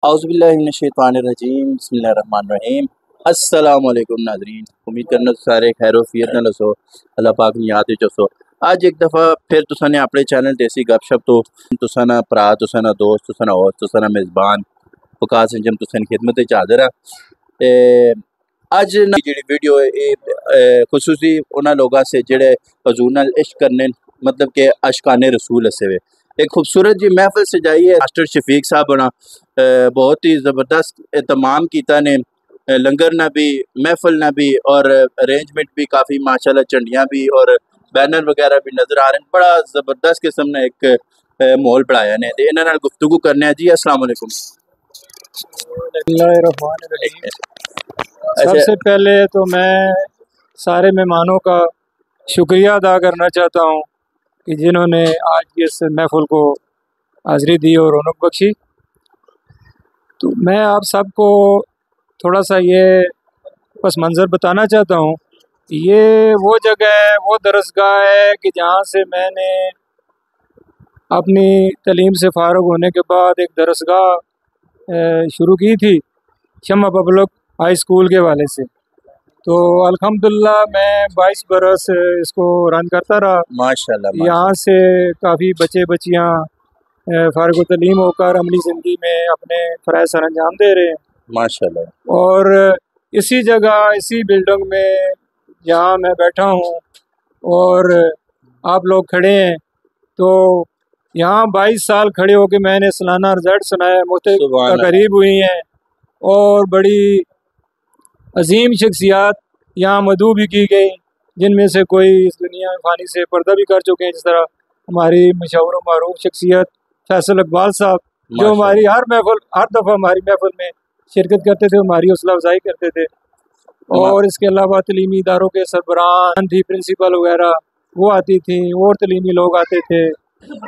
औज़ुबिल्लाहिमिनश्शैतानिर्रजीम बिस्मिल्लाहिर्रहमानिर्रहीम। अस्सलाम वालेकुम नाज़रीन, उम्मीद करना सारे खैरोफियत नाल सो अल्लाह पाक दी याद विच सो। अज एक दफ़ा फिर तुसां ने अपने चैनल देसी गपशप तो तुसां ना भरा, तुसां ना दोस्त, तुसां ना होस्ट, तुसां ना मेज़बान वकास अंजम तुसां दी खिदमत विच हाज़िर हां। ते अज दी जेह्ड़ी वीडियो है ये खुसूसी उन्हां लोगां से जेह्ड़े हज़ूर नाल इश्क करने मतलब के अशकाने रसूल हसे वे। एक खूबसूरत जी महफिल सजाई है मास्टर शफीक साहब बना बहुत ही ज़बरदस्त एहतमाम किया ने लंगर ना भी महफिल ना भी और अरेंजमेंट भी काफ़ी माशाल्लाह झंडियाँ भी और बैनर वगैरह भी नज़र आ रहे हैं। बड़ा ज़बरदस्त किस्म ने एक माहौल बनाया ने ते इन्हां नाल गुफ्तगू करने जी। अस्सलाम वालेकुम। अच्छा सबसे पहले तो मैं सारे मेहमानों का शुक्रिया अदा करना चाहता हूँ कि जिन्होंने आज इस महफिल को हाज़िरी दी और रौनक बख्शी। तो मैं आप सबको थोड़ा सा ये पस मंज़र बताना चाहता हूँ। ये वो जगह है, वो दरसगाह है कि जहाँ से मैंने अपनी तालीम से फ़ारुग होने के बाद एक दरसगाह शुरू की थी शम्मा पब्लिक हाई स्कूल के वाले से। तो अल्हम्दुलिल्लाह मैं 22 बरस इसको रन करता रहा। माशाल्लाह यहाँ से काफ़ी बच्चे बच्चियाँ फ़ारिग तलीम होकर अमली ज़िंदगी में अपने फ़राइज़ सर अंजाम दे रहे हैं माशाल्लाह। और इसी जगह इसी बिल्डिंग में जहाँ मैं बैठा हूँ और आप लोग खड़े हैं, तो यहाँ 22 साल खड़े होकर मैंने सालाना रिज़ल्ट सुनाया, सुभान अल्लाह। तकरीब हुई हैं और बड़ी अजीम शख्सियात यहाँ मदऊ भी की गई, जिनमें से कोई इस दुनिया में फ़ानी से पर्दा भी कर चुके हैं। जिस तरह हमारी मशहूर व मारूफ शख्सियत फैसल इकबाल साहब, जो हमारी हर दफ़ा हमारी महफिल में शिरकत करते थे, हमारी हौसला अफजाई करते थे। और इसके अलावा तलीमी इदारों के सरबराह थी, प्रिंसिपल वगैरह वो आती थी और तलीमी लोग आते थे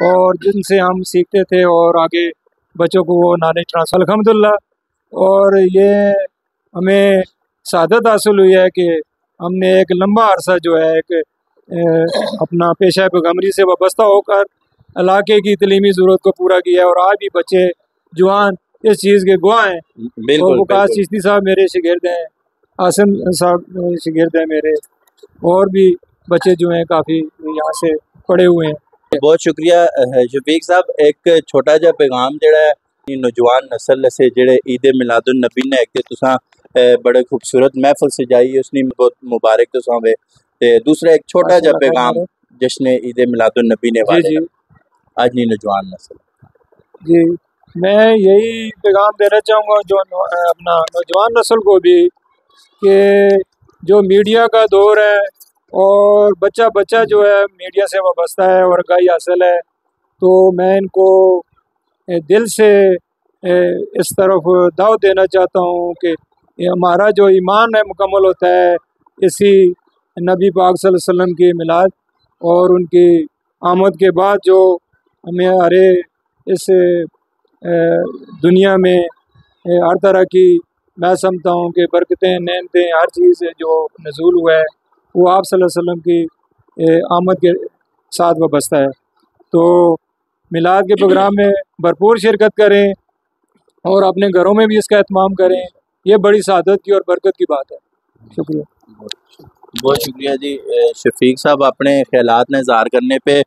और जिनसे हम सीखते थे और आगे बच्चों को वो नॉलेज ट्रांसफर अल्हम्दुलिल्लाह। और ये हमें सादत हासिल हुई है कि हमने एक लंबा अरसा जो है एक अपना पेशा पैगम्बरी से वाबस्ता होकर इलाके की तलीमी ज़रूरत को पूरा किया है और आज भी बच्चे जवान इस चीज़ के गवाह हैं। और बिल्कुल वकास बिल्कुल। चिश्ती साहब मेरे शागिर्द हैं, आसिम साहब शागिर्द हैं मेरे, और भी बच्चे जो हैं काफ़ी यहाँ से पढ़े हुए हैं। बहुत शुक्रिया शफीक साहब। एक छोटा जा पैगाम जड़ा है नौजवान नस्ल से जेड़े ईद मिलादुन नबी ने एक तुसां बड़े खूबसूरत महफिल सजाई उसनी बहुत मुबारक तुसां वे। ते दूसरा एक छोटा जा पैगाम जश्न ईद मिलादुन नबी ने जी वाले जी आज नी नौजवान नस्ल। जी, मैं यही पैगाम देना चाहूँगा जो अपना नौजवान नस्ल को भी कि जो मीडिया का दौर है और बच्चा बच्चा जो है मीडिया से वाबस्ता है और आगाही हासिल है, तो मैं इनको दिल से इस तरफ दावत देना चाहता हूँ कि ये हमारा जो ईमान है मुकम्मल होता है इसी नबी पाक सल्लल्लाहु अलैहि वसल्लम की मिलाद और उनकी आमद के बाद जो हमें हमारे इस दुनिया में हर तरह की मैं समझता हूँ कि बरकतें, नेमतें, हर चीज़ जो नज़ूल हुआ है वो आप सल्लल्लाहु अलैहि वसल्लम की आमद के साथ वाबस्ता है। तो मिलाद के प्रोग्राम में भरपूर शिरकत करें और अपने घरों में भी इसका एहतमाम करें, ये बड़ी सादत की और बरकत की बात है। शुक्रिया। बहुत शुक्रिया जी शफीक साहब अपने ख्यालात ने इज़हार करने पे।